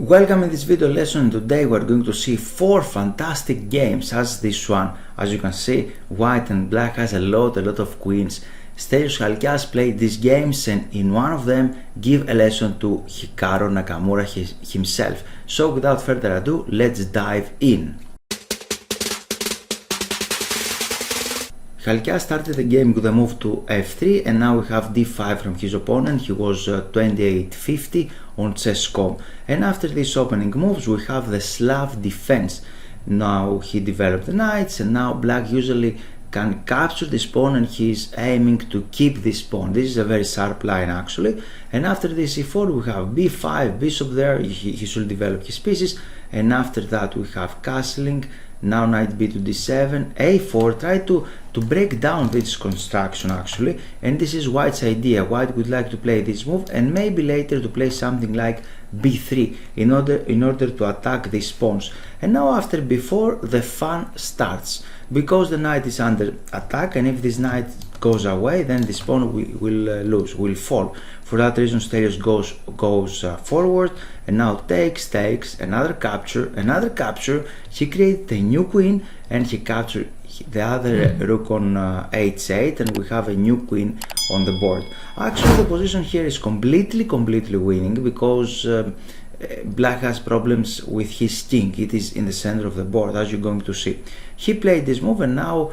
Welcome in this video lesson. Today we're going to see 4 fantastic games as this one. As you can see, white and black has a lot of queens. Ηalkias played these games and in one of them give a lesson to Hikaru Nakamura himself. So without further ado, let's dive in. Ηalkias started the game with a move to f3 and now we have d5 from his opponent. He was 2850 on chess.com, and after these opening moves we have the Slav defense. Now he developed the knights and now black usually can capture this pawn and he is aiming to keep this pawn. This is a very sharp line actually, and after this e4 we have b5, bishop there, he should develop his pieces, and after that we have castling. Now knight b to d7, a4, try to break down this construction actually, and this is white's idea. White would like to play this move and maybe later to play something like b3 in order to attack these pawns. And now after b4 the fun starts, because the knight is under attack, and if this knight goes away then this pawn will fall. For that reason Stelios goes forward and now takes, another capture, he created a new queen and he captured the other rook on h8, and we have a new queen on the board. Actually the position here is completely winning, because black has problems with his king. It is in the center of the board, as you're going to see. He played this move and now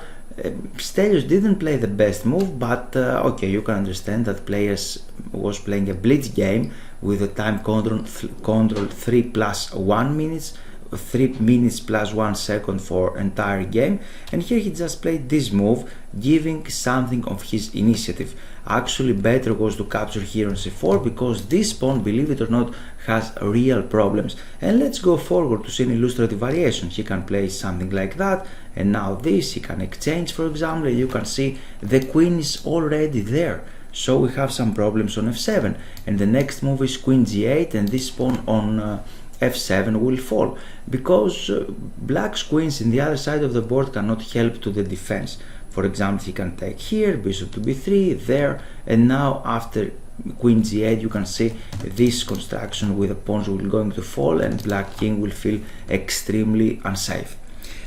Stelios didn't play the best move, but okay, you can understand that players was playing a blitz game with the time control 3 plus 1 minutes, 3 minutes plus 1 second for entire game, and here he just played this move, giving something of his initiative. Actually better was to capture here on c4, because this pawn, believe it or not, has real problems. And let's go forward to see an illustrative variation. He can play something like that, and now this, he can exchange for example. You can see the queen is already there, so we have some problems on f7, and the next move is queen g8, and this pawn on f7 will fall, because black's queens in the other side of the board cannot help to the defense. For example, he can take here, bishop to b3, there, and now after queen g8 you can see this construction with the pawns will going to fall and black king will feel extremely unsafe.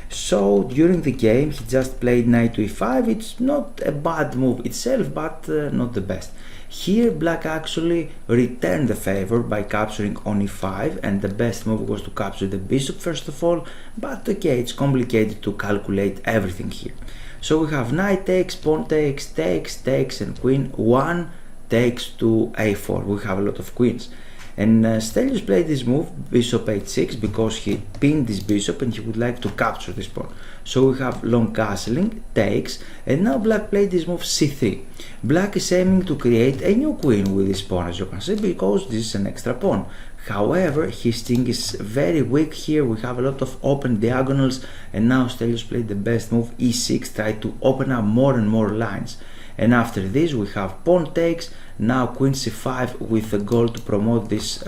So during the game he just played knight to e5. It's not a bad move itself, but not the best. Here black actually returned the favor by capturing on e5, and the best move was to capture the bishop first of all, but okay, it's complicated to calculate everything here. So we have knight takes, pawn takes, and queen 1 takes to a4. We have a lot of queens. And Stelios played this move, bishop h6, because he pinned this bishop and he would like to capture this pawn. So we have long castling, takes, and now black played this move c3. Black is aiming to create a new queen with this pawn, as you can see, because this is an extra pawn. However, his king is very weak here. We have a lot of open diagonals, and now Stelios played the best move, e6, tried to open up more and more lines. And after this we have pawn takes, now queen c5 with the goal to promote this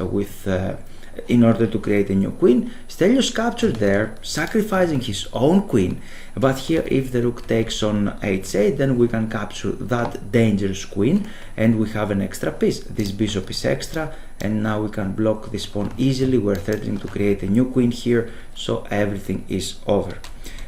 in order to create a new queen. Stelios captured there, sacrificing his own queen, but here if the rook takes on h8 then we can capture that dangerous queen and we have an extra piece. This bishop is extra and now we can block this pawn easily. We're threatening to create a new queen here, so everything is over.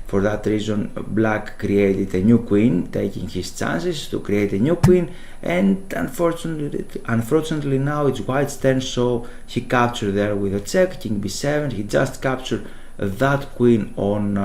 For that reason black created a new queen, taking his chances to create a new queen, and unfortunately now it's white's turn, so he captured there with a check, king b7. He just captured that queen on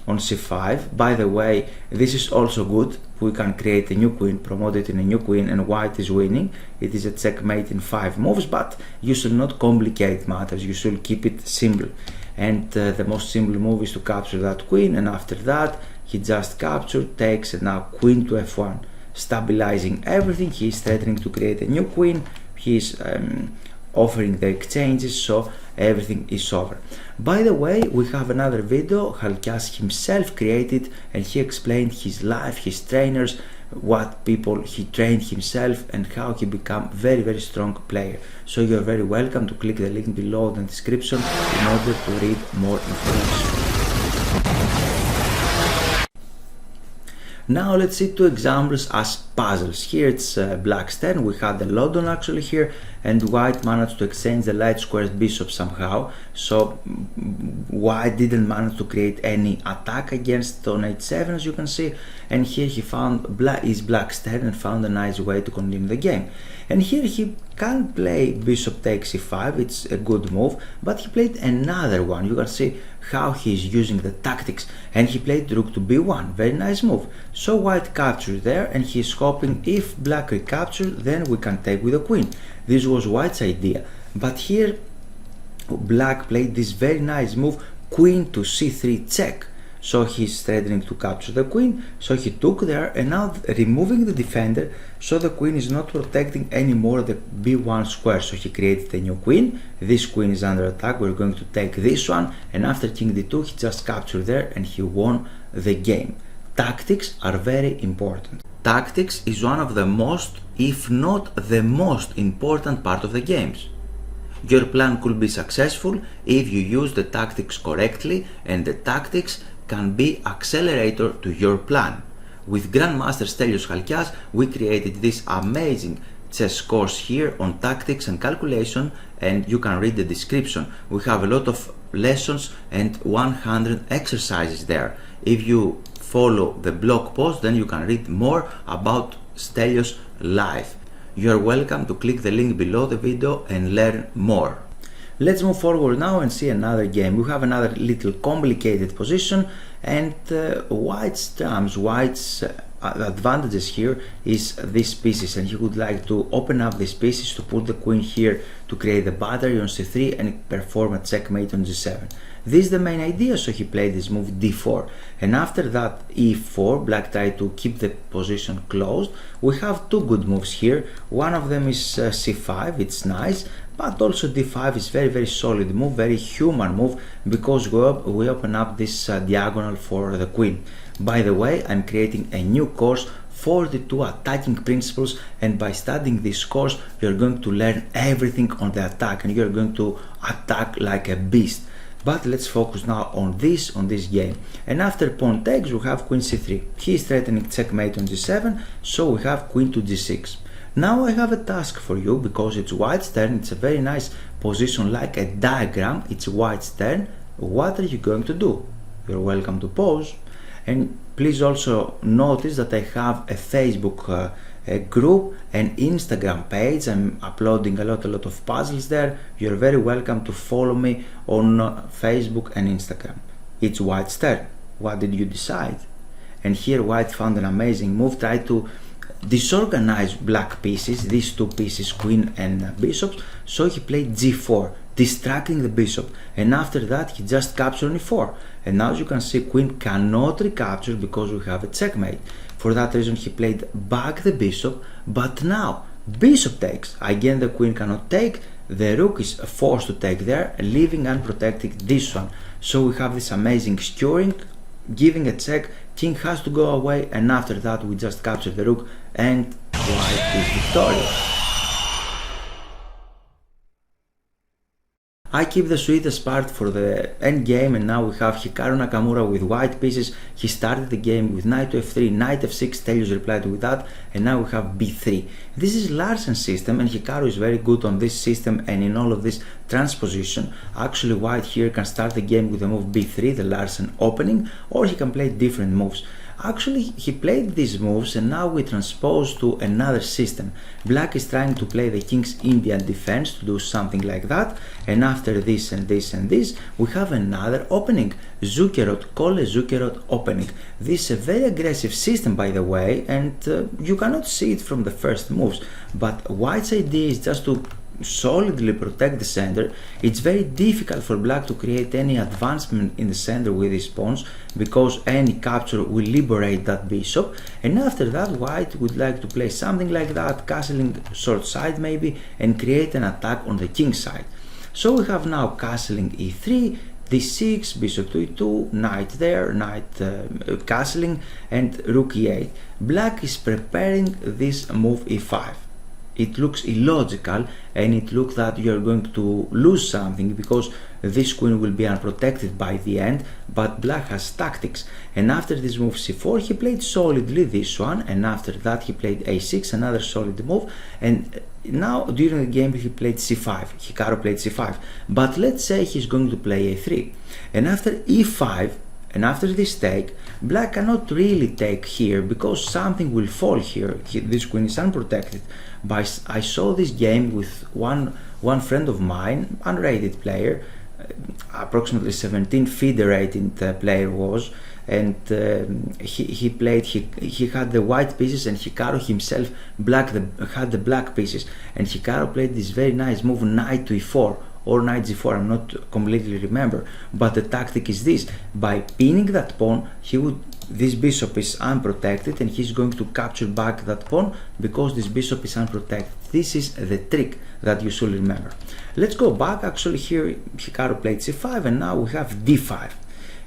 c5. By the way, this is also good. We can create a new queen, promote it in a new queen, and white is winning. It is a checkmate in 5 moves, but you should not complicate matters, you should keep it simple. And the most simple move is to capture that queen, and after that he just captured, takes, and now queen to f1, stabilizing everything. He is threatening to create a new queen. He is offering the exchanges, so everything is over. By the way, we have another video Ηalkias himself created, and he explained his life, his trainers, what people he trained himself, and how he became very strong player. So you're very welcome to click the link below in the description in order to read more information. Now let's see 2 examples as puzzles. Here it's black's turn. We had the London actually here, and white managed to exchange the light square's bishop somehow, so white didn't manage to create any attack against on h7, as you can see, and here he found his black's turn and found a nice way to continue the game. And here he can't play bishop takes e5, it's a good move, but he played another one. You can see how he's using the tactics, and he played rook to b1, very nice move. So white captured there, and he's hoping if black recaptures, then we can take with the queen. This was white's idea, but here black played this very nice move, queen to c3 check. So he's threatening to capture the queen, so he took there, and now removing the defender, so the queen is not protecting anymore the b1 square, so he created a new queen. This queen is under attack, we're going to take this one, and after king d2 he just captured there and he won the game. Tactics are very important. Tactics is one of the most, if not the most important part of the games. Your plan could be successful if you use the tactics correctly, and the tactics can be accelerator to your plan. With Grandmaster Ηalkias, we created this amazing chess course here on tactics and calculation, and you can read the description. We have a lot of lessons and 100 exercises there. If you follow the blog post, then you can read more about Stelios' life. You are welcome to click the link below the video and learn more. Let's move forward now and see another game. We have another little complicated position, and white's terms, white's advantages here is these pieces, and he would like to open up these pieces to put the queen here to create the battery on c3 and perform a checkmate on g7. This is the main idea, so he played this move d4, and after that e4, black tried to keep the position closed. We have two good moves here. One of them is c5, it's nice, but also d5 is very solid move, very human move, because we open up this diagonal for the queen. By the way, I'm creating a new course, 42 attacking principles, and by studying this course you're going to learn everything on the attack, and you're going to attack like a beast. But let's focus now on this game. And after pawn takes, we have queen c3. He is threatening checkmate on g7, so we have queen to g6. Now I have a task for you, because it's white's turn. It's a very nice position, like a diagram. It's white's turn. What are you going to do? You're welcome to pause. And please also notice that I have a Facebook a group and Instagram page. I'm uploading a lot of puzzles there. You're very welcome to follow me on Facebook and Instagram. It's white's turn. What did you decide? And here white found an amazing move, tried to disorganize black pieces, these two pieces, queen and bishops, so he played g4, distracting the bishop, and after that he just captured on e4, and now as you can see, queen cannot recapture because we have a checkmate. For that reason he played back the bishop, but now bishop takes, again the queen cannot take, the rook is forced to take there, leaving unprotected this one, so we have this amazing skewering, giving a check, king has to go away, and after that we just capture the rook and white is victorious. I keep the sweetest part for the endgame, and now we have Hikaru Nakamura with white pieces. He started the game with knight to f3, knight f6, Stelios replied with that, and now we have b3. This is Larsen's system, and Hikaru is very good on this system and in all of this transposition. Actually white here can start the game with the move b3, the Larsen opening, or he can play different moves. Actually he played these moves, and now we transpose to another system. Black is trying to play the king's Indian defense to do something like that, and after this and this and this we have another opening, Zuckerot, Kole Zuckerot opening. This is a very aggressive system, by the way, and you cannot see it from the first moves, but white's idea is just to solidly protect the center. It's very difficult for black to create any advancement in the center with his pawns, because any capture will liberate that bishop, and after that white would like to play something like that, castling short side maybe, and create an attack on the king side. So we have now castling e3, d6, bishop to e2, knight there, knight castling, and rook e8. Black is preparing this move e5. it looks illogical, and it looks that you're going to lose something because this queen will be unprotected by the end, but black has tactics. And after this move c4, he played solidly this one, and after that he played a6, another solid move, and now during the game he played c5, Hikaru played c5, but let's say he's going to play a3, and after e5, and after this take, black cannot really take here because something will fall here. This queen is unprotected. But I saw this game with one friend of mine, unrated player, approximately 17 FIDE rated player was, and he played, he had the white pieces, and Hikaru himself had the black pieces, and Hikaru played this very nice move, knight to e4 or knight g4, I'm not completely remember, but the tactic is this: by pinning that pawn, this bishop is unprotected, and he's going to capture back that pawn because this bishop is unprotected. This is the trick that you should remember. Let's go back. Actually here Hikaru played c5, and now we have d5.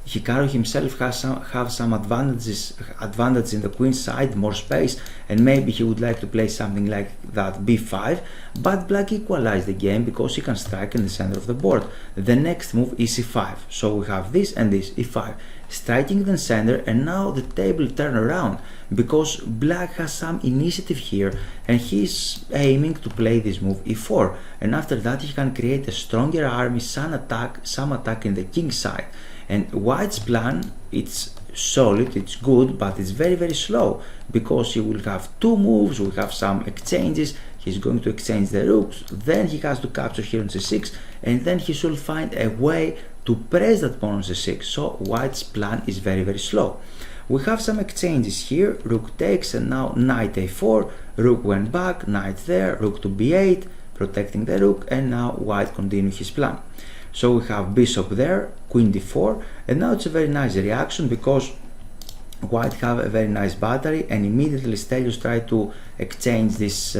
Hikaru himself have some advantage in the queen side, more space, and maybe he would like to play something like that, b5, but black equalized the game because he can strike in the center of the board. The next move is e5, so we have this and this, e5, striking the center, and now the table turn around because black has some initiative here, and he's aiming to play this move e4, and after that he can create a stronger army, some attack in the king side. And white's plan, it's solid, it's good, but it's very slow because he will have two moves, we'll have some exchanges, he's going to exchange the rooks, then he has to capture here on c6, and then he should find a way to press that pawn on c6, so white's plan is very slow. We have some exchanges here, rook takes, and now knight a4, rook went back, knight there, rook to b8, protecting the rook, and now white continues his plan. So we have bishop there, queen d4, and now it's a very nice reaction because white have a very nice battery, and immediately Stelios tried to exchange this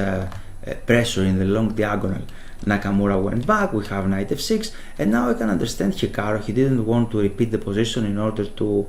pressure in the long diagonal. Nakamura went back, we have knight f6, and now I can understand Hikaru, he didn't want to repeat the position in order to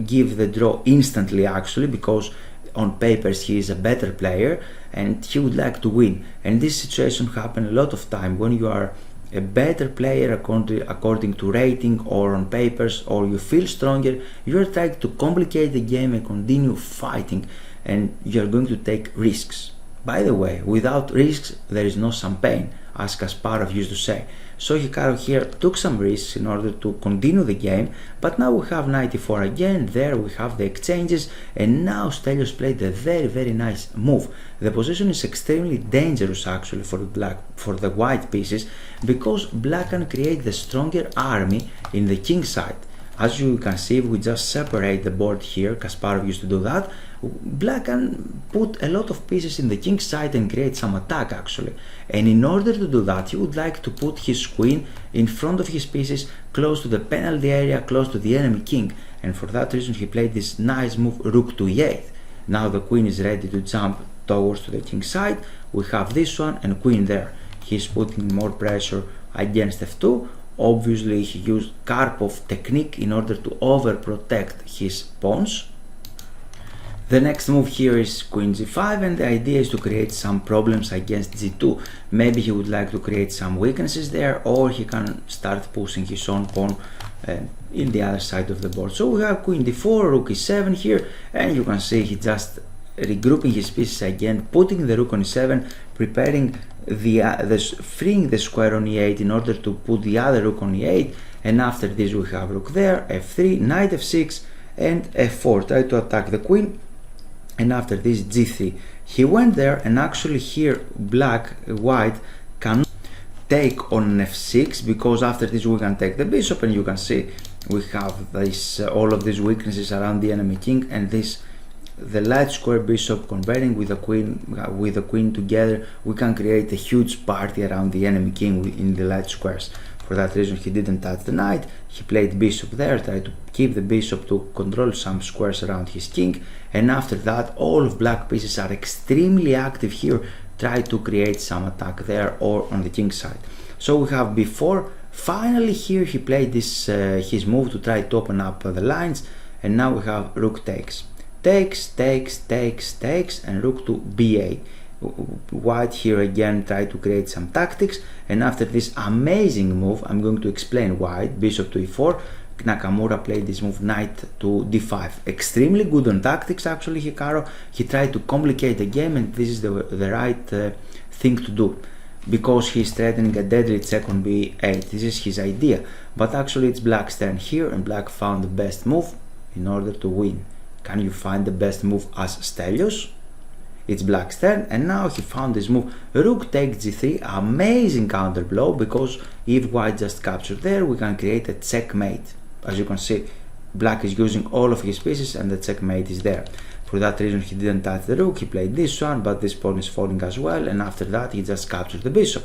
give the draw instantly, actually, because on papers he is a better player and he would like to win, and this situation happens a lot of time when you are a better player according to rating or on papers, or you feel stronger, you are trying to complicate the game and continue fighting, and you are going to take risks. By the way, without risks there is no champagne, as Kasparov used to say. So Hikaru here took some risks in order to continue the game, but now we have knight e4 again, there we have the exchanges, and now Stelios played a very nice move. The position is extremely dangerous actually for the white pieces, because black can create the stronger army in the king side. As you can see, we just separate the board here, Kasparov used to do that. Black can put a lot of pieces in the king side and create some attack actually. And in order to do that, he would like to put his queen in front of his pieces, close to the penalty area, close to the enemy king. And for that reason he played this nice move, rook to e8. Now the queen is ready to jump towards to the king side. We have this one and queen there. He's putting more pressure against f2. Obviously he used Karpov technique in order to overprotect his pawns. The next move here is queen g5, and the idea is to create some problems against g2. Maybe he would like to create some weaknesses there, or he can start pushing his own pawn in the other side of the board. So we have queen d4, rook e7 here, and you can see he just regrouping his pieces again, putting the rook on e7, preparing freeing the square on e8 in order to put the other rook on e8, and after this we have rook there, f3, knight f6, and f4, try to attack the queen, and after this g3. He went there, and actually here white can take on f6, because after this we can take the bishop, and you can see we have this all of these weaknesses around the enemy king, and the light square bishop converting with the queen together, we can create a huge party around the enemy king in the light squares. For that reason he didn't touch the knight, he played bishop there, tried to keep the bishop to control some squares around his king, and after that all of black pieces are extremely active here, try to create some attack there or on the king side. So we have b4, finally here he played this his move to try to open up the lines, and now we have rook takes. takes, and rook to b8. White here again try to create some tactics, and after this amazing move, I'm going to explain white, bishop to e4, Nakamura played this move, knight to d5. Extremely good on tactics actually, Hikaru. He tried to complicate the game, and this is the right thing to do, because he's threatening a deadly check on b8. This is his idea, but actually it's black's turn here, and black found the best move in order to win. Can you find the best move as Stelios? It's black's turn, and now he found this move, rook takes g3, amazing counter blow, because if white just captured there, we can create a checkmate. As you can see, black is using all of his pieces and the checkmate is there. For that reason he didn't touch the rook, he played this one, but this pawn is falling as well, and after that he just captured the bishop.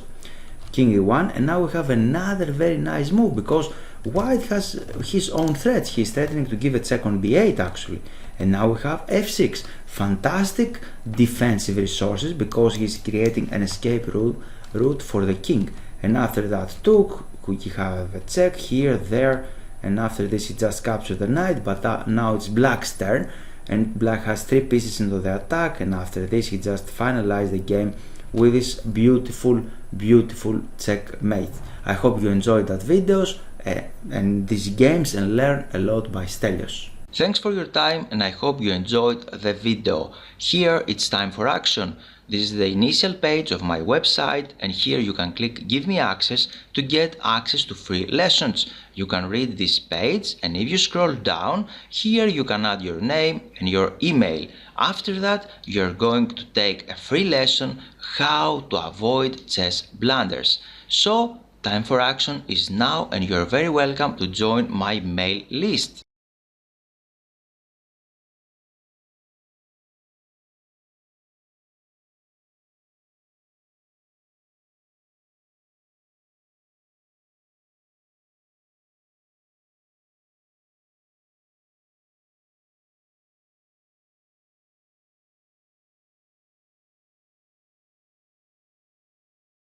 King e1, and now we have another very nice move, because white has his own threats. He's threatening to give a check on b8 actually. And now we have f6. Fantastic defensive resources, because he's creating an escape route for the king. And after that took, we have a check here, there, and after this he just captured the knight, but now it's black's turn, and black has 3 pieces into the attack, and after this he just finalized the game with this beautiful checkmate. I hope you enjoyed that videos and these games and learn a lot by Stelios. Thanks for your time, and I hope you enjoyed the video. Here it's time for action. This is the initial page of my website, and here you can click Give me access to get access to free lessons. You can read this page, and if you scroll down, here you can add your name and your email. After that, you're going to take a free lesson how to avoid chess blunders. So, time for action is now, and you're very welcome to join my mail list.